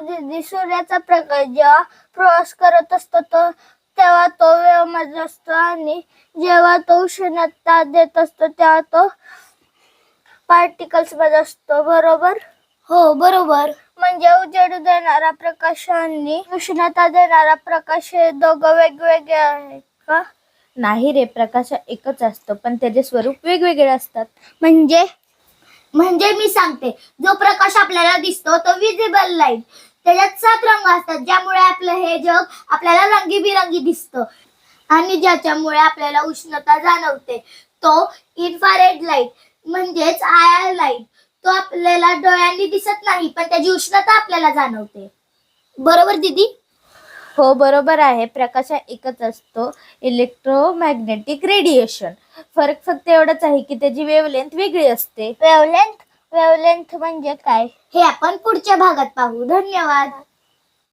दीदी, सूर्याचा प्रकाश जेव्हा प्रवास करत असतो तेव्हा तो वेव्हमध्ये असतो आणि जेव्हा तो उष्णता देत असतो तेव्हा तो पार्टिकल्स मध्ये असतो. बरोबर? हो बरोबर. म्हणजे उजेड देणारा प्रकाश आणि उष्णता देणारा प्रकाश हे दोघं वेगवेगळे आहेत का? नाही रे, प्रकाश एकच असतो पण त्याचे स्वरूप वेगवेगळे असतात. म्हणजे मी सांगते, जो प्रकाश आपल्याला दिसतो तो विजिबल लाईट. त्याच्यात 7 रंग असतात ज्यामुळे आपलं हे जग आपल्याला रंगीबिरंगी दिसतं. आणि ज्याच्यामुळे आपल्याला उष्णता जाणवते तो इन्फ्रारेड लाईट म्हणजेच IR लाईट. तो आपल्याला डोळ्यांनी दिसत नाही पण त्याची उष्णता आपल्याला जाणवते. बरोबर दीदी? हो बरोबर आहे. प्रकाश एकच असतो, इलेक्ट्रोमॅग्नेटिक रेडिएशन. फरक फक्त एवढाच आहे की त्याची वेव्हलेंथ वेगळी असते. वेव्हलेंथ म्हणजे काय? हे आपण पुढच्या भागात पाहू. धन्यवाद.